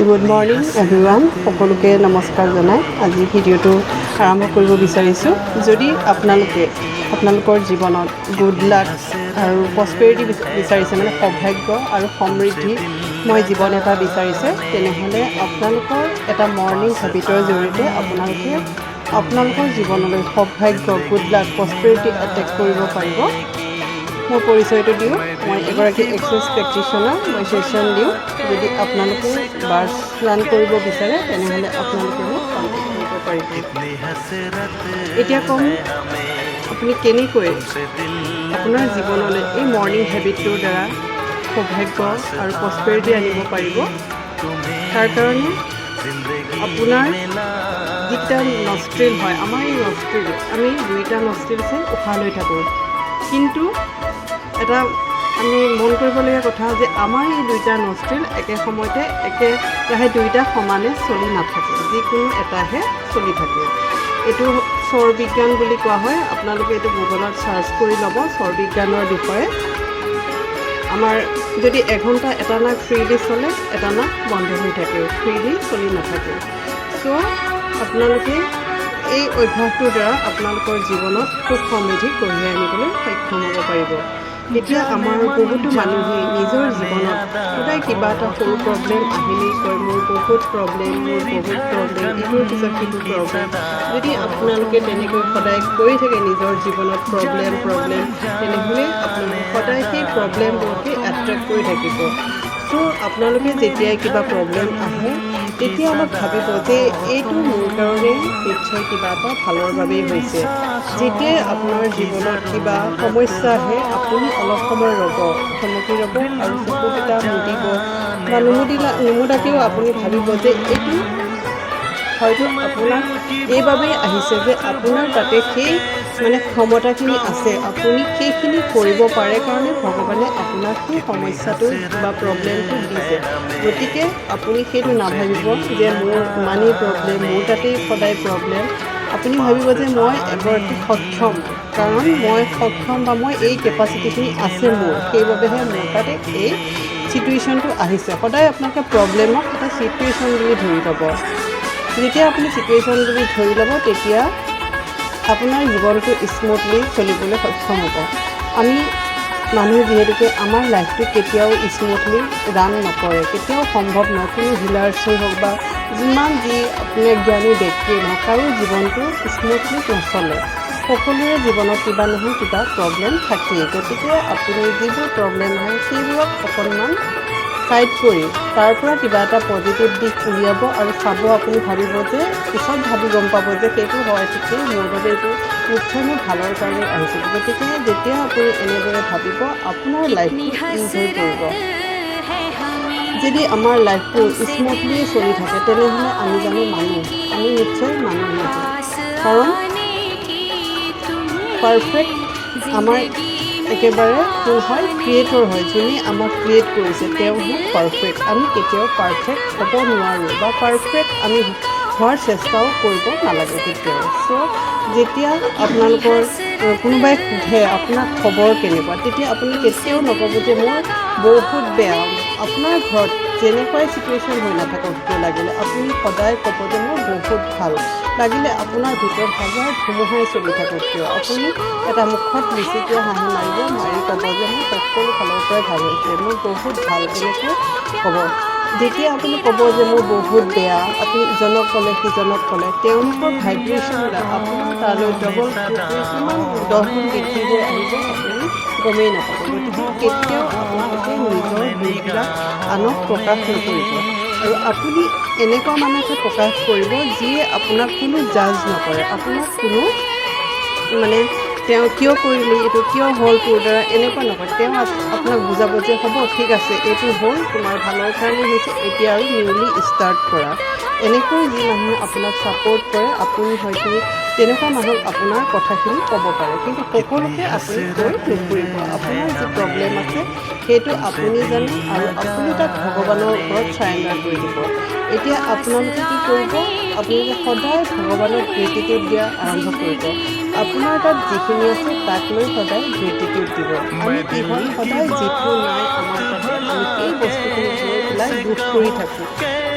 Good morning everyone, সকলোকে নমস্কাৰ জনাই আজি ভিডিঅ'টো আৰম্ভ কৰিব বিচাৰিছোঁ। যদি আপোনালোকৰ জীৱনত গুড লাক আৰু প্ৰস্পেৰিটি বিচাৰিছে, মানে সৌভাগ্য আৰু সমৃদ্ধিময় জীৱন এটা বিচাৰিছে, তেনেহ'লে আপোনালোকৰ এটা মৰ্ণিং হেবিটৰ জৰিয়তে আপোনালোকৰ জীৱনলৈ সৌভাগ্য, গুড লাক, প্ৰস্পেৰিটি এটেক কৰিব পাৰিব। মোৰ পৰিচয়টো দিওঁ, মই এগৰাকী এক্সাৰচাইজ প্ৰেক্টিশ্যনাৰ। মই ছেশ্যন দিওঁ। যদি আপোনালোকে বাৰ্ছ ৰান কৰিব বিচাৰে তেনেহ'লে আপোনালোকে মোক কণ্টেক্ট কৰিব পাৰিব। এতিয়া ক'ম, আপুনি কেনেকৈ আপোনাৰ জীৱনলৈ এই মৰ্ণিং হেবিটটোৰ দ্বাৰা সৌভাগ্য আৰু প্ৰস্পেৰিটি আনিব পাৰিব। তাৰ কাৰণে আপোনাৰ যিকেইটা নষ্ট্ৰিল হয়, আমাৰ এই নষ্ট্ৰিল, আমি দুইটা নষ্ট্ৰিলছে উশাহ লৈ থাকোঁ, কিন্তু এটা আমি মন কৰিবলগীয়া কথা যে আমাৰ এই দুইটা নষ্ট্ৰিল একে সময়তে একেৰাহে দুইটা সমানে চলি নাথাকে, যিকোনো এটাহে চলি থাকে। এইটো স্বৰ বিজ্ঞান বুলি কোৱা হয়। আপোনালোকে এইটো গুগলত চাৰ্চ কৰি ল'ব স্বৰ বিজ্ঞানৰ বিষয়ে। আমাৰ যদি এঘণ্টা এটা নাক ফ্ৰীলি চলে, এটা নাক বন্ধ হৈ থাকে, ফ্ৰীলি চলি নাথাকে। চ' আপোনালোকে এই অভ্যাসটোৰ দ্বাৰা আপোনালোকৰ জীৱনত সুখ সমৃদ্ধি কঢ়িয়াই আনিবলৈ সক্ষম হ'ব পাৰিব। এতিয়া আমাৰ বহুতো মানুহে নিজৰ জীৱনত সদায় কিবা এটা সৰু প্ৰব্লেম আহিলেই কয়, মোৰ বহুত প্ৰব্লেম, ইটোৰ পিছত সিটো প্ৰব্লেম। যদি আপোনালোকে তেনেকৈ সদায় কৰি থাকে নিজৰ জীৱনত প্ৰব্লেম, তেনেহ'লে আপোনালোকে সদায় সেই প্ৰব্লেমবোৰকে এট্ৰেক্ট কৰি থাকিব। চ' আপোনালোকে যেতিয়াই কিবা প্ৰব্লেম আহে তেতিয়া অলপ ভাবিব যে এইটো মোৰ কাৰণে নিশ্চয় কিবা এটা ভালৰ বাবেই হৈছে। যেতিয়াই আপোনাৰ জীৱনত কিবা সমস্যা আহে আপুনি অলপ সময় থমকি ৰ'ব আৰু চকুকেইটা মুদিব, বা নুমুদাকেও আপুনি ভাবিব যে এইটো হয়তো আপোনাক এইবাবেই আহিছে যে আপোনাৰ তাতে সেই ক্ষমতাখিনি আছে, আপুনি সেইখিনি কৰিব পাৰে কাৰণে ভগৱানে আপোনাক সেই সমস্যাটো বা প্ৰব্লেমটো দিছে। গতিকে আপুনি সেইটো নাভাবিব যে মোৰ ইমানেই প্ৰব্লেম, মোৰ তাতেই সদায় প্ৰব্লেম। আপুনি ভাবিব যে মই এগৰাকী সক্ষম, কাৰণ মই সক্ষম বা মই এই কেপাচিটিখিনি আছে মোৰ, সেইবাবেহে মোৰ তাতে এই ছিটুৱেশ্যনটো আহিছে। সদায় আপোনালোকে প্ৰব্লেমক এটা ছিটুৱেশ্যন বুলি ধৰি ল'ব। যেতিয়া আপুনি ছিটুৱেশ্যন বুলি ধৰি ল'ব তেতিয়া আপোনাৰ জীৱনটো স্মুথলি চলিবলৈ সক্ষম হ'ব। আমি মানুহ যিহেতুকে আমাৰ লাইফটো কেতিয়াও স্মুথলি ৰান নকৰে, কেতিয়াও সম্ভৱ নহয়। কোনো হিলাৰ্ছেই হওক বা যিমান যি আপোনাৰ জ্ঞানী ব্যক্তিয়ে নহওক, কাৰো জীৱনটো স্মুথলি নচলে। সকলোৰে জীৱনত কিবা নহয় কিবা প্ৰব্লেম থাকেই। গতিকে আপুনি যিবোৰ প্ৰব্লেম হয় সেইবোৰক অকণমান ফাইট কৰি তাৰ পৰা কিবা এটা পজিটিভ দিশ উলিয়াব আৰু চাব। আপুনি ভাবিব যে পিছত ভাবি গম পাব যে সেইটো হয় ঠিকেই, মোৰ বাবে এইটো নিশ্চয় মোৰ ভালৰ কাৰণে আহিছিল। গতিকে যেতিয়া আপুনি এনেদৰে ভাবিব আপোনাৰ লাইফটো ইজ হৈ পৰিব। যদি আমাৰ লাইফটো স্মুথলি চলি থাকে তেনেহ'লে আমি জানো মানুহ, আমি নিশ্চয় মানুহ নহয়। কাৰণ পাৰফেক্ট আমাৰ একেবাৰে কোন হয়? ক্ৰিয়েটৰ হয়। যোনে আমাক ক্ৰিয়েট কৰিছে তেওঁহে পাৰফেক্ট। আমি কেতিয়াও পাৰফেক্ট হ'ব নোৱাৰোঁ বা পাৰফেক্ট আমি হোৱাৰ চেষ্টাও কৰিব নালাগে কেতিয়াও। চ' যেতিয়া আপোনালোকৰ কোনোবাই সোধে আপোনাক খবৰ কেনেকুৱা, তেতিয়া আপুনি কেতিয়াও নক'ব যে মোৰ বহুত বেয়া। আপোনাৰ ঘৰত যেনেকুৱাই ছিটুৱেশ্যন হৈ নাথাকক কিয়, লাগিলে আপুনি সদায় ক'ব যে মোৰ বহুত ভাল। লাগিলে আপোনাৰ ভিতৰত হাজাৰ ধুমুহাই চলি থাকক কিয়, আপুনি এটা মুখত মিচিকীয়া হাঁহি মাৰি ক'ব যে মোৰ সকলো ফালৰ পৰাই ভাল হৈছে, মোৰ বহুত ভাল, এনেকৈ ক'ব। যেতিয়া আপুনি ক'ব যে মোৰ বহুত বেয়া, আপুনি ইজনক ক'লে সিজনক ক'লে, তেওঁলোকৰ ভাইব্ৰেশ্যনবিলাক আপোনাৰ তালৈ ডবল কিমান 10 গুণ বৃদ্ধি হৈ আহিব আপুনি গমেই নাপাব। গতিকে কেতিয়াও আপোনালোকে নিজৰ দুখবিলাক আনক প্ৰকাশ নকৰিব। আৰু আপুনি এনেকুৱা মানুহকে প্ৰকাশ কৰিব যিয়ে আপোনাক কোনো জাজ নকৰে, আপোনাক কোনো তেওঁ কিয় কৰিলি, এইটো কিয় হ'ল তোৰ দ্বাৰা, এনেকুৱা নকয়। তেওঁ আপোনাক বুজাব যে হ'ব ঠিক আছে, এইটো হ'ল তোমাৰ ভালৰ কাৰণে হৈছে, এতিয়া আৰু নিউলি ষ্টাৰ্ট কৰা। এনেকৈ যি মানুহে আপোনাক ছাপোৰ্ট কৰে, আপুনি হয়তো তেনেকুৱা মানুহক আপোনাৰ কথাখিনি ক'ব পাৰে, কিন্তু সকলোকে আপুনি কৈ নুফুৰিব। আপোনাৰ যি প্ৰব্লেম আছে সেইটো আপুনি জানে আৰু আপুনি তাক ভগৱানৰ ওপৰত চাৰেণ্ডাৰ কৰি দিব। এতিয়া আপোনালোকে কি কৰিব? আপোনালোকে সদায় ভগৱানক গ্ৰেটিটিউড দিয়া আৰম্ভ কৰিব। আপোনাৰ তাত যিখিনি আছে তাক লৈ সদায় গ্ৰেটিটিউড দিব। আমি কি হয় সদায় যিটো নাই আমাৰ তাতে সদায় দুখ কৰি থাকোঁ।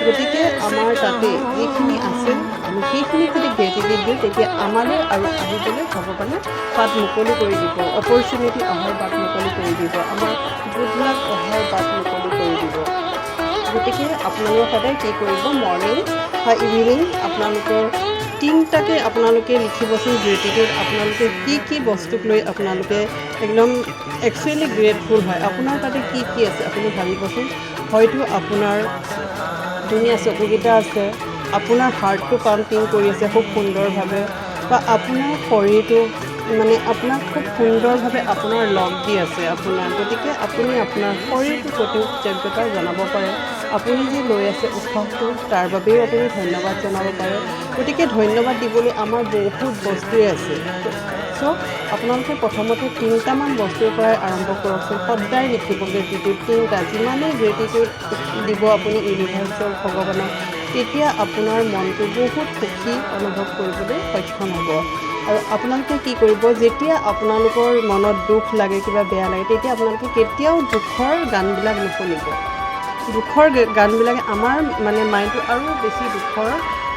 গতিকে আমাৰ তাতে যিখিনি আছে আমি সেইখিনি যদি গ্ৰেটিটিউড দিওঁ তেতিয়া আমালৈ আৰু আহিবলৈ ভগৱানে বাট মুকলি কৰি দিব, অপৰচুনিটি অহাৰ বাট মুকলি কৰি দিব, আমাৰ গুড লাক অহাৰ বাট মুকলি কৰি দিব। গতিকে আপোনালোকে সদায় কি কৰিব, মৰ্ণিং বা ইভিনিং আপোনালোকৰ তিনিটাকৈ আপোনালোকে লিখিবচোন গ্ৰেটিটিউড। আপোনালোকে কি বস্তুক লৈ আপোনালোকে একদম একচুৱেলি গ্ৰেটফুল হয়, আপোনাৰ তাতে কি আছে আপুনি ভাবিবচোন। হয়তো আপোনাৰ ধুনীয়া চকুকেইটা আছে, আপোনাৰ হাৰ্টটো পাম্পিং কৰি আছে খুব সুন্দৰভাৱে, বা আপোনাৰ শৰীৰটো মানে আপোনাক খুব সুন্দৰভাৱে আপোনাৰ লগ দি আছে আপোনাৰ। গতিকে আপুনি আপোনাৰ শৰীৰটোৰ প্ৰতিও কৃতজ্ঞতা জনাব পাৰে। আপুনি যি লৈ আছে উশাহটো তাৰ বাবেও আপুনি ধন্যবাদ জনাব পাৰে। গতিকে ধন্যবাদ দিবলৈ আমাৰ বহুত বস্তুৱে আছে। চ' আপোনালোকে প্ৰথমতে 3টামান বস্তুৰ পৰাই আৰম্ভ কৰকচোন। সদায় লিখিব গ্ৰেটিটিউড 3টা। যিমানেই গ্ৰেটিটিউড দিব আপুনি ইউনিভাৰ্চৰ ভগৱানক, তেতিয়া আপোনাৰ মনটো বহুত সুখী অনুভৱ কৰিবলৈ সক্ষম হ'ব। আৰু আপোনালোকে কি কৰিব, যেতিয়া আপোনালোকৰ মনত দুখ লাগে, কিবা বেয়া লাগে, তেতিয়া আপোনালোকে কেতিয়াও দুখৰ গানবিলাক নুশুনিব। দুখৰ গানবিলাকে আমাৰ মানে মাইণ্ডটো আৰু বেছি দুখৰ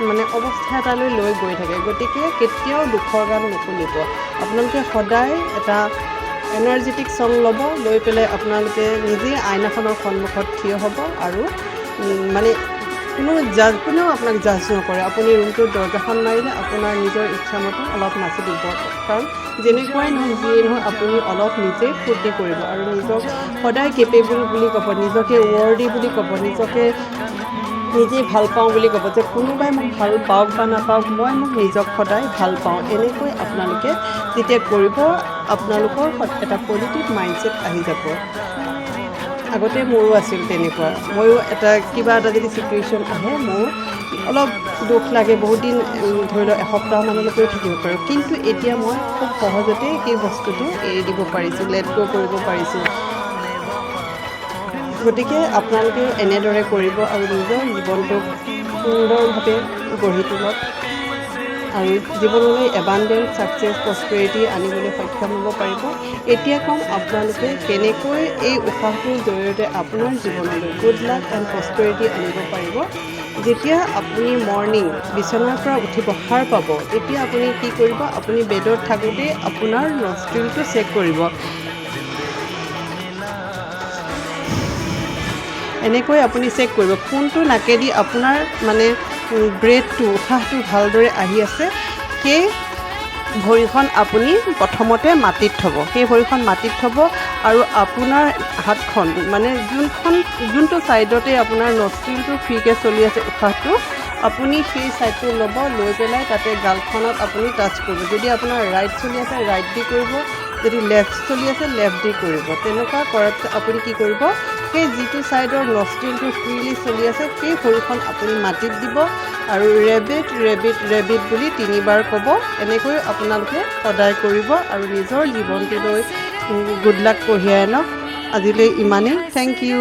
মানে অৱস্থা এটালৈ লৈ গৈ থাকে। গতিকে কেতিয়াও দুখৰ গান নুশুনিব। আপোনালোকে সদায় এটা এনাৰ্জেটিক ছং ল'ব, লৈ পেলাই আপোনালোকে নিজেই আইনাখনৰ সন্মুখত থিয় হ'ব আৰু মানে কোনেও আপোনাক জাজ নকৰে। আপুনি ৰুমটোৰ দৰজাখন মাৰিলে আপোনাৰ নিজৰ ইচ্ছামতে অলপ নাচি দিব, কাৰণ যেনেকুৱাই নহয় যিয়েই নহয় আপুনি অলপ নিজেই ফূৰ্তি কৰিব আৰু নিজক সদায় কেপেবল বুলি ক'ব, নিজকে ৱৰ্ডি বুলি ক'ব, নিজকে নিজেই ভাল পাওঁ বুলি ক'ব, যে কোনোবাই মোক ভাল পাওক বা নাপাওক, মই মোক নিজক সদায় ভাল পাওঁ। এনেকৈ আপোনালোকে যেতিয়া কৰিব, আপোনালোকৰ এটা পজিটিভ মাইণ্ডছেট আহি যাব। আগতে মোৰো আছিল তেনেকুৱা। ময়ো কিবা এটা যদি ছিটুৱেশ্যন আহে, মোৰ অলপ দুখ লাগে, বহুত দিন ধৰি লওক এসপ্তাহমানলৈকেও থাকিব পাৰোঁ, কিন্তু এতিয়া মই খুব সহজতে সেই বস্তুটো এৰি দিব পাৰিছোঁ, লেট গ' কৰিব পাৰিছোঁ। গতিকে আপোনালোকেও এনেদৰে কৰিব আৰু নিজৰ জীৱনটোক সুন্দৰভাৱে গঢ়ি তোলক আৰু জীৱনলৈ এবাণ্ডেন্ট ছাকচেছ প্ৰস্পেৰিটি আনিবলৈ সক্ষম হ'ব পাৰিব। এতিয়া ক'ম আপোনালোকে কেনেকৈ এই উশাহটোৰ জৰিয়তে আপোনাৰ জীৱনলৈ গুড লাক এণ্ড প্ৰস্পেৰিটি আনিব পাৰিব। যেতিয়া আপুনি মৰ্ণিং বিচনাৰ পৰা উঠিব, সাৰ পাব, তেতিয়া আপুনি কি কৰিব, আপুনি বেডত থাকোঁতেই আপোনাৰ নষ্ট্ৰিলটো চেক কৰিব। এনেকৈ আপুনি চেক কৰিব কোনটো নাকেদি আপোনাৰ মানে ব্ৰেথটো, উশাহটো ভালদৰে আহি আছে। সেই ভৰিখন আপুনি প্ৰথমতে মাটিত থ'ব, আৰু আপোনাৰ হাতখন মানে যোনটো ছাইডতে আপোনাৰ নষ্ট্ৰিলটো ফ্ৰীকৈ চলি আছে উশাহটো, আপুনি সেই ছাইডটো ল'ব, লৈ পেলাই তাতে গালখনত আপুনি টাচ কৰিব। যদি আপোনাৰ ৰাইট চলি আছে ৰাইট দি কৰিব, যদি লেফ্ট চলি আছে লেফ্ট দি কৰিব। তেনেকুৱা কৰাৰ পিছত আপুনি কি কৰিব, সেই যিটো ছাইডৰ নষ্ট্ৰিলটো ফ্ৰীলি চলি আছে সেই ভৰিখন আপুনি মাটিত দিব আৰু ৰেবিট ৰেবিট ৰেবিট বুলি 3বাৰ ক'ব। এনেকৈ আপোনালোকে সদায় কৰিব আৰু নিজৰ জীৱনটোলৈ গুড লাক কঢ়িয়াই আনক। আজিলৈ ইমানেই। Thank U.